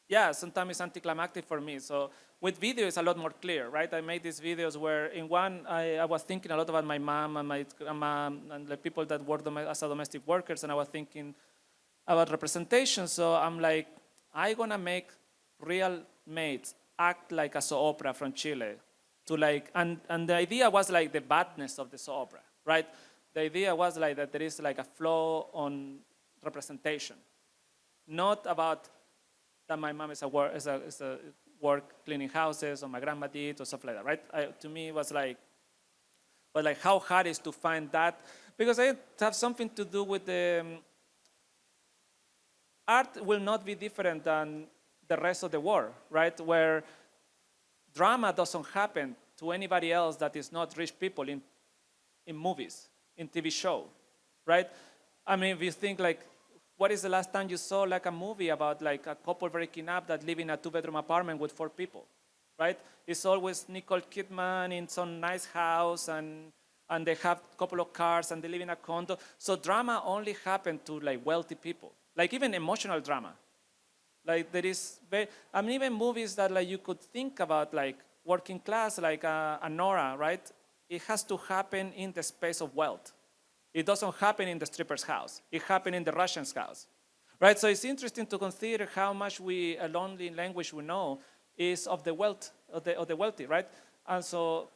E: yeah, sometimes it's anticlimactic for me. So with video, it's a lot more clear, right? I made these videos where in one, I was thinking a lot about my mom and my grandma and the people that work as domestic workers, and I was thinking about representation. So I'm like, I'm gonna make real maids act like a soap opera from Chile. To like, and the idea was like the badness of the soap opera, right? The idea was like that there is like a flaw on representation, not about that my mom is a work cleaning houses, or my grandma did, or stuff like that, right? To me, it was like, but like how hard is to find that, because it have something to do with the art will not be different than the rest of the world, right? Where drama doesn't happen to anybody else that is not rich people in movies, in TV show, right? I mean, if you think like, what is the last time you saw like a movie about like a couple breaking up that live in a 2-bedroom apartment with 4 people, right? It's always Nicole Kidman in some nice house and they have a couple of cars and they live in a condo. So drama only happened to like wealthy people, like even emotional drama. Like there is, I mean, even movies that like you could think about like working class, like Nora, right? It has to happen in the space of wealth. It doesn't happen in the stripper's house. It happens in the Russian's house, right? So it's interesting to consider how much a lonely language we know is of the wealth, of the wealthy, right? And so,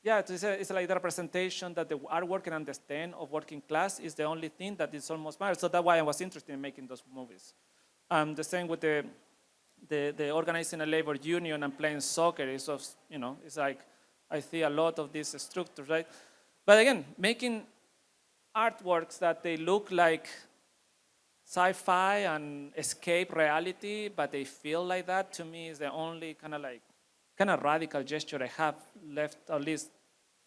E: yeah, it's like the representation that the artwork can understand of working class is the only thing that is almost matters. So that's why I was interested in making those movies. The same with the organizing a labor union and playing soccer is, you know, it's like I see a lot of these structures, right? But again, making artworks that they look like sci-fi and escape reality, but they feel like that, to me is the only kind of radical gesture I have left, at least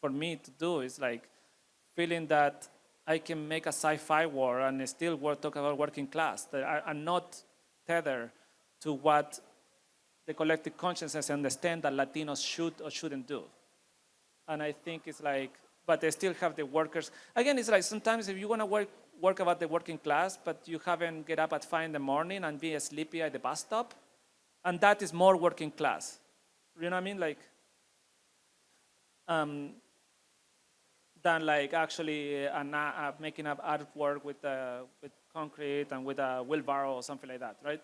E: for me to do, is like feeling that I can make a sci-fi war and still talk about working class, that I'm not tethered to what the collective consciousness understand that Latinos should or shouldn't do. And I think it's like, but they still have the workers. Again, it's like sometimes if you want to work about the working class, but you haven't get up at 5 in the morning and be sleepy at the bus stop, and that is more working class. You know what I mean? Like, than like actually making up artwork with concrete and with a wheelbarrow or something like that, right?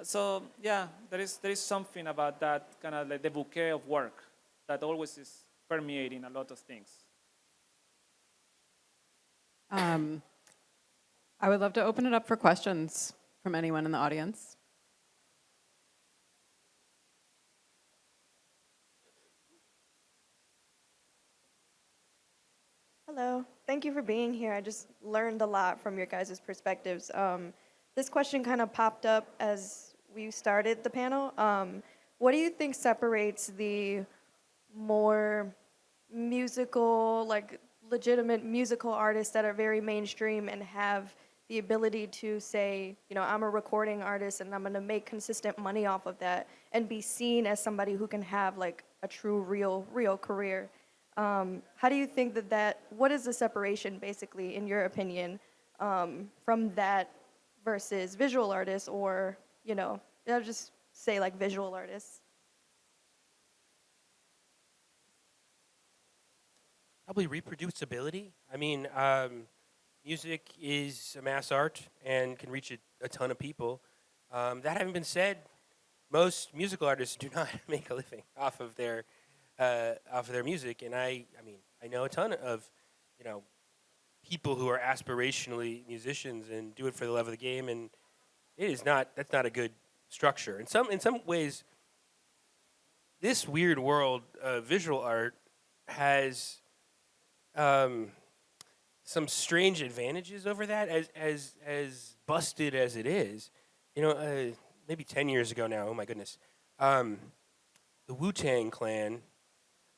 E: So yeah, there is something about that kind of like the bouquet of work that always is permeating a lot of things.
B: I would love to open it up for questions from anyone in the audience.
F: Hello, thank you for being here. I just learned a lot from your guys' perspectives. This question kind of popped up as we started the panel. What do you think separates the more musical, like legitimate musical artists that are very mainstream and have the ability to say, you know, I'm a recording artist and I'm gonna make consistent money off of that and be seen as somebody who can have like a true, real career? How do you think what is the separation basically, in your opinion, from that versus visual artists, or, you know, I'll just say like visual artists?
C: Probably reproducibility. I mean, music is a mass art and can reach a ton of people. That having been said, most musical artists do not make a living off of their music. And I mean, I know a ton of, you know, people who are aspirationally musicians and do it for the love of the game, and that's not a good structure. In some ways, this weird world of visual art has some strange advantages over that, as busted as it is. You know, maybe 10 years ago now. Oh my goodness, the Wu-Tang Clan.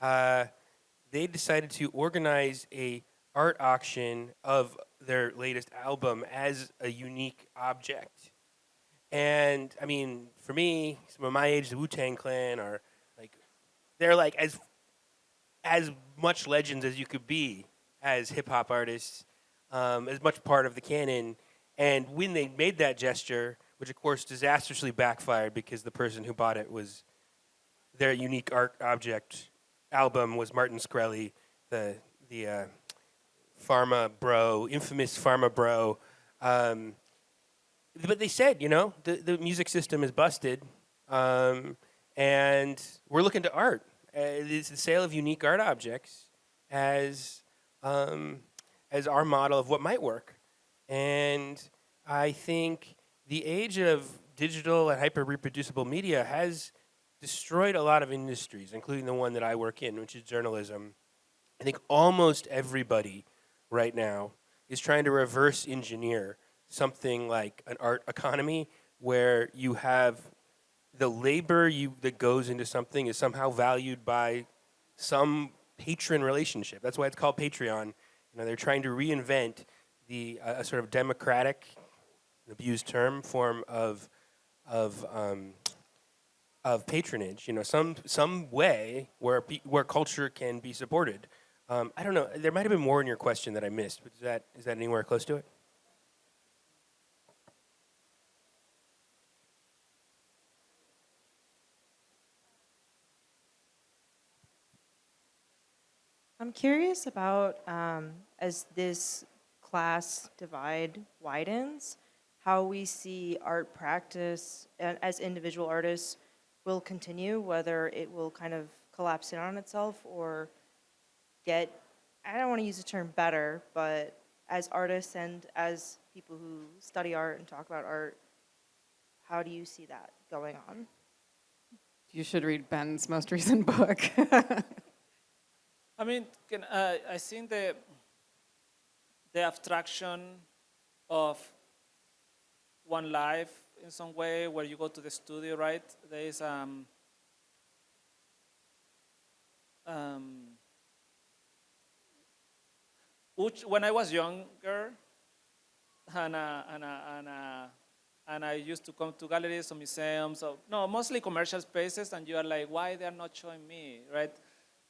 C: They decided to organize a art auction of their latest album as a unique object. And I mean, for me, some of my age, the Wu-Tang Clan are they're like as much legends as you could be as hip hop artists, as much part of the canon. And when they made that gesture, which of course disastrously backfired because the person who bought it was their unique art object album was Martin Shkreli, the pharma bro, infamous pharma bro. But they said, you know, the music system is busted, and we're looking to art. It's the sale of unique art objects as our model of what might work. And I think the age of digital and hyper-reproducible media has destroyed a lot of industries, including the one that I work in, which is journalism. I think almost everybody right now is trying to reverse engineer something like an art economy where you have the labor that goes into something is somehow valued by some patron relationship. That's why it's called Patreon. You know, they're trying to reinvent a sort of democratic, abused term, form of patronage. You know, some way where culture can be supported. I don't know. There might have been more in your question that I missed, but is that anywhere close to it?
G: I'm curious about, as this class divide widens, how we see art practice as individual artists will continue, whether it will kind of collapse in on itself or get, I don't want to use the term better, but as artists and as people who study art and talk about art, how do you see that going on?
B: You should read Ben's most recent book.
E: I mean, I think the abstraction of one life in some way, where you go to the studio, right? There is when I was younger, and I used to come to galleries or museums, or no, mostly commercial spaces, and you are like, why they are not showing me, right?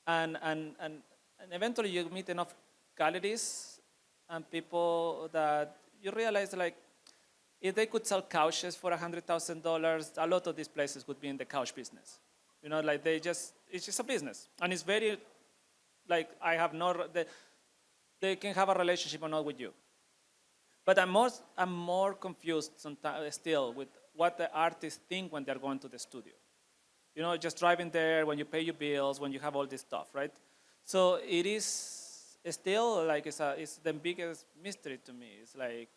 E: And eventually you meet enough galleries and people that you realize, like, if they could sell couches for $100,000, a lot of these places would be in the couch business. You know, like it's just a business. And it's very, like, they can have a relationship or not with you. But I'm more confused sometimes still with what the artists think when they're going to the studio. You know, just driving there, when you pay your bills, when you have all this stuff, right? So it is still like it's the biggest mystery to me. It's like,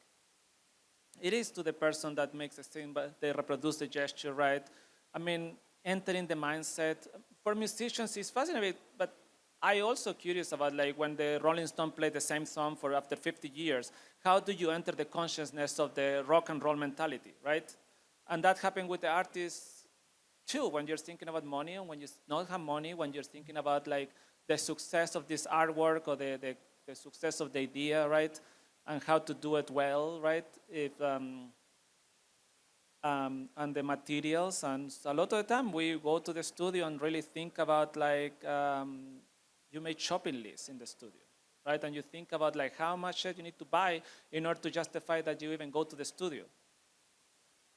E: it is to the person that makes a thing, but they reproduce the gesture, right? I mean, entering the mindset. For musicians, it's fascinating, but I also curious about, like, when the Rolling Stones play the same song for after 50 years, how do you enter the consciousness of the rock and roll mentality, right? And that happened with the artists too, when you're thinking about money and when you not have money, when you're thinking about, like, the success of this artwork or the success of the idea, right? And how to do it well, right? And the materials. And a lot of the time we go to the studio and really think about, like, you make shopping lists in the studio, right? And you think about, like, how much shit you need to buy in order to justify that you even go to the studio.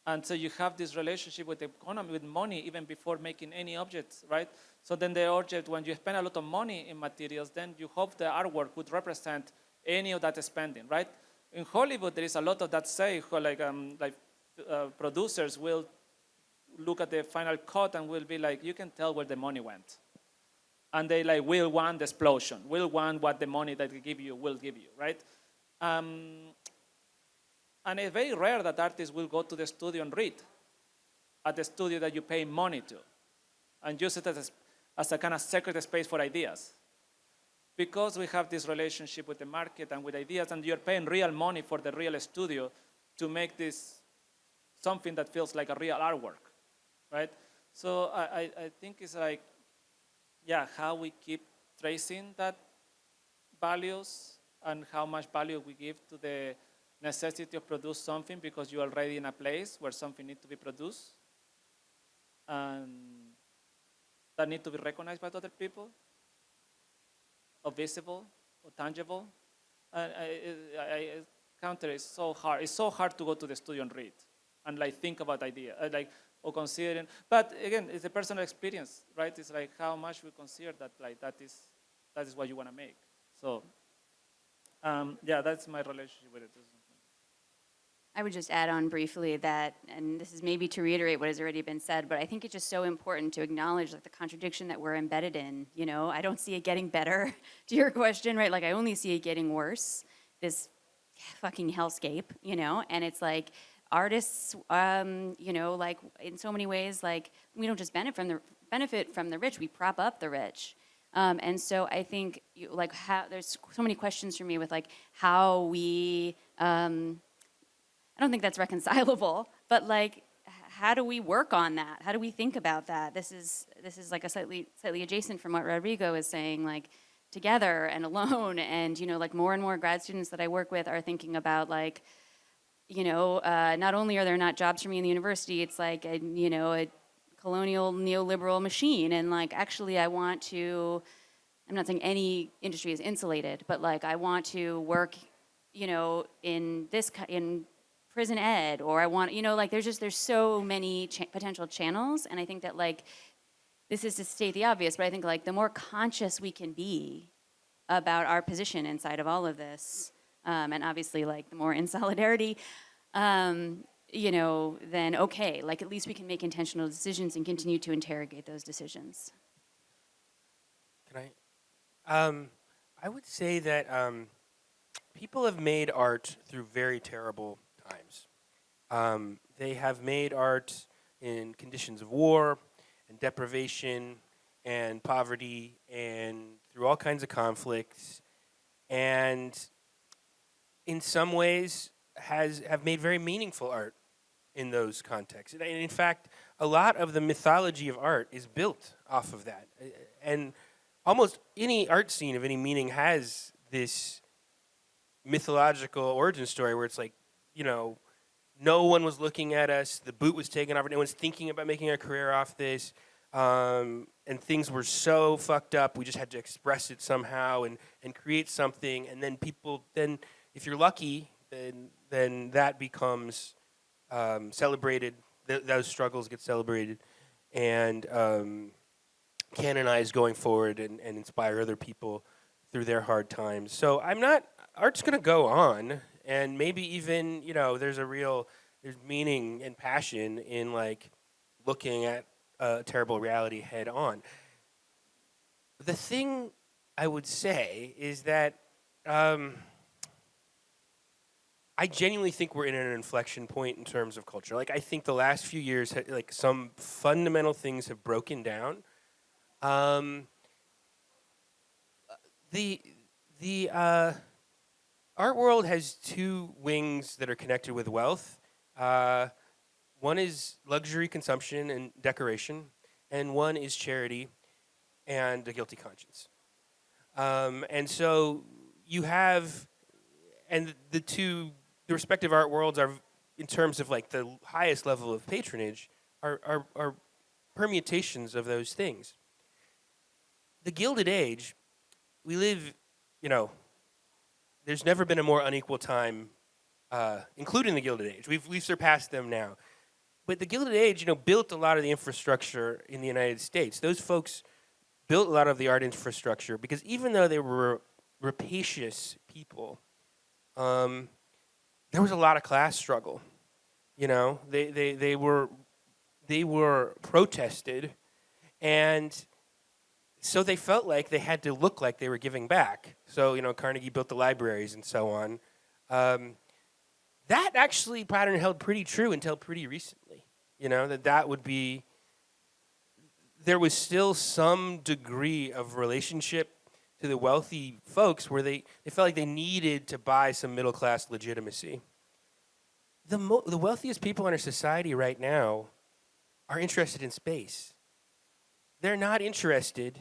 E: And so you have this relationship with the economy, with money, even before making any objects, right? So then the object, when you spend a lot of money in materials, then you hope the artwork would represent any of that spending, right? In Hollywood, there is a lot of that say, like producers will look at the final cut and will be like, you can tell where the money went. And they like will want the explosion, will want what the money that they give you will give you, right? And it's very rare that artists will go to the studio and read at the studio that you pay money to and use it as a kind of sacred space for ideas. Because we have this relationship with the market and with ideas, and you're paying real money for the real studio to make this something that feels like a real artwork, right? So I think it's like, yeah, how we keep tracing that values and how much value we give to the necessity of produce something because you're already in a place where something needs to be produced and that need to be recognized by other people, or visible, or tangible. I counter it's so hard. It's so hard to go to the studio and read and like think about ideas, or considering. But again, it's a personal experience, right? It's like how much we consider that like that is what you want to make. So yeah, that's my relationship with it.
D: I would just add on briefly that, and this is maybe to reiterate what has already been said, but I think it's just so important to acknowledge like the contradiction that we're embedded in. You know, I don't see it getting better to your question, right? Like I only see it getting worse, this fucking hellscape, you know? And it's like artists, you know, like in so many ways, like we don't just benefit from the rich, we prop up the rich. And so I think like how there's so many questions for me with like how we, I don't think that's reconcilable, but like, how do we work on that? How do we think about that? This is like a slightly adjacent from what Rodrigo is saying, like together and alone. And, you know, like more and more grad students that I work with are thinking about like, you know, not only are there not jobs for me in the university, it's like, a colonial neoliberal machine. And like, actually I want to, I'm not saying any industry is insulated, but like I want to work, you know, in prison ed, or I want, you know, like there's so many potential channels. And I think that like, this is to state the obvious, but I think like the more conscious we can be about our position inside of all of this, and obviously like the more in solidarity, you know, then okay, like at least we can make intentional decisions and continue to interrogate those decisions.
C: Can I would say that people have made art through very terrible times. They have made art in conditions of war and deprivation and poverty and through all kinds of conflicts, and in some ways have made very meaningful art in those contexts. And in fact, a lot of the mythology of art is built off of that. And almost any art scene of any meaning has this mythological origin story where it's like, you know, no one was looking at us, the boot was taken off, no one's thinking about making a career off this, and things were so fucked up, we just had to express it somehow and create something, and then people, then if you're lucky, then that becomes celebrated, those struggles get celebrated and canonized going forward and inspire other people through their hard times. So art's gonna go on, and maybe even, you know, there's meaning and passion in like looking at a terrible reality head on. The thing I would say is that I genuinely think we're in an inflection point in terms of culture. Like I think the last few years, like some fundamental things have broken down. The art world has two wings that are connected with wealth. One is luxury consumption and decoration, and one is charity and a guilty conscience. And so you have, and the respective art worlds are, in terms of like the highest level of patronage, are permutations of those things. The Gilded Age, we live, you know, there's never been a more unequal time, including the Gilded Age. We've surpassed them now. But the Gilded Age, you know, built a lot of the infrastructure in the United States. Those folks built a lot of the art infrastructure because even though they were rapacious people, there was a lot of class struggle. You know, they were they were protested, and so they felt like they had to look like they were giving back. So, Carnegie built the libraries and so on. That actually pattern held pretty true until pretty recently. That would be, there was still some degree of relationship to the wealthy folks where they felt like they needed to buy some middle class legitimacy. The wealthiest people in our society right now are interested in space. They're not interested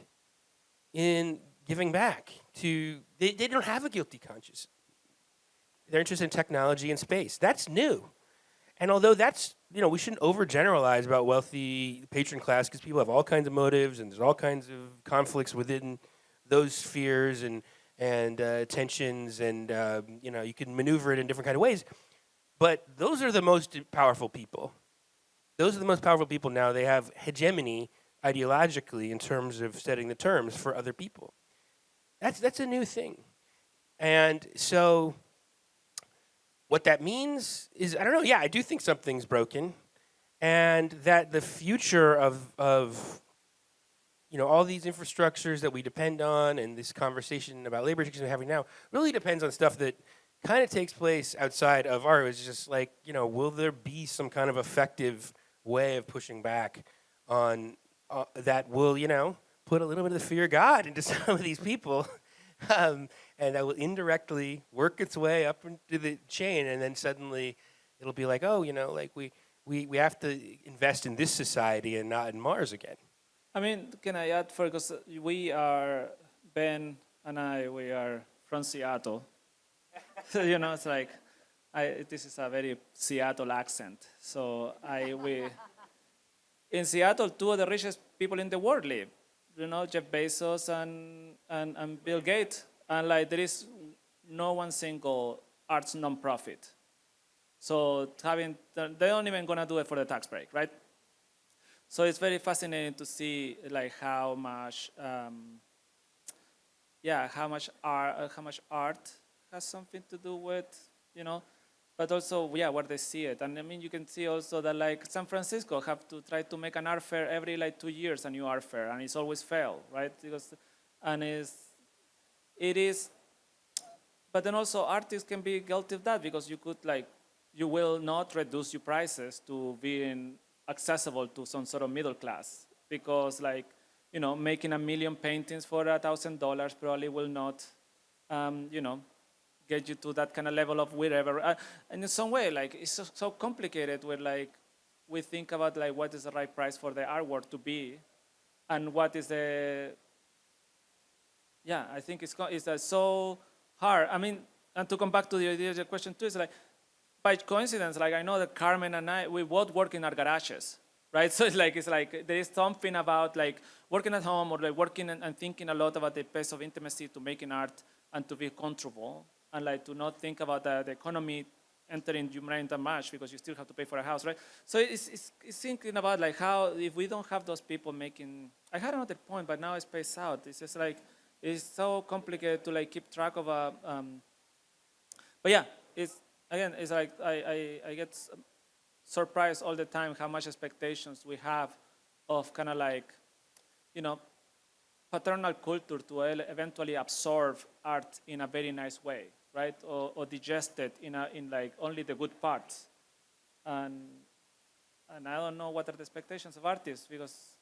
C: in giving back to, they don't have a guilty conscience. They're interested in technology and space. That's new. And although that's, we shouldn't overgeneralize about wealthy patron class because people have all kinds of motives and there's all kinds of conflicts within those spheres and tensions and, you can maneuver it in different kind of ways. But those are the most powerful people. Those are the most powerful people now. They have hegemony ideologically in terms of setting the terms for other people. That's a new thing. And so what that means is, I don't know, yeah, I do think something's broken. And that the future of all these infrastructures that we depend on and this conversation about labor issues we're having now really depends on stuff that kind of takes place outside of art. It's just like, will there be some kind of effective way of pushing back on that will, put a little bit of the fear of God into some of these people, and that will indirectly work its way up into the chain, and then suddenly it'll be like, oh, we have to invest in this society and not in Mars again.
E: I mean, can I add, because Ben and I, we are from Seattle. So, it's like, this is a very Seattle accent. So in Seattle, two of the richest people in the world live. Jeff Bezos and Bill Gates. And there is no one single arts nonprofit. So they're not even gonna do it for the tax break, right? So it's very fascinating to see how much art has something to do with, but also, where they see it. And I mean, you can see also that San Francisco have to try to make an art fair every 2 years, a new art fair, and it's always fail, right? But then also artists can be guilty of that because you will not reduce your prices to being accessible to some sort of middle class because making 1 million paintings for $1,000 probably will not, get you to that kind of level of whatever. And in some way, it's so complicated where we think about what is the right price for the artwork to be and what is the, I think it's so hard. I mean, and to come back to the idea of the question too, is by coincidence, I know that Carmen and I, we both work in our garages, right? So it's like there is something about working at home or working and thinking a lot about the pace of intimacy to making art and to be comfortable and to not think about the economy entering you that much because you still have to pay for a house, right? So it's thinking about how if we don't have those people making, I had another point, but now it's spaced out. It's just it's so complicated to keep track of but yeah, it's I get surprised all the time how much expectations we have of kind of paternal culture to eventually absorb art in a very nice way, right? Or digest it in only the good parts. And I don't know what are the expectations of artists because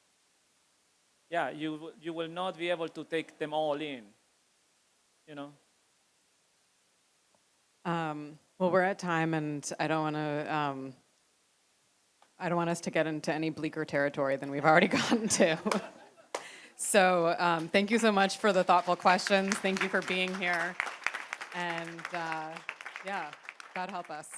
E: you will not be able to take them all in,
B: Well, we're at time, and I don't want us to get into any bleaker territory than we've already gotten to. So thank you so much for the thoughtful questions. Thank you for being here. And God help us.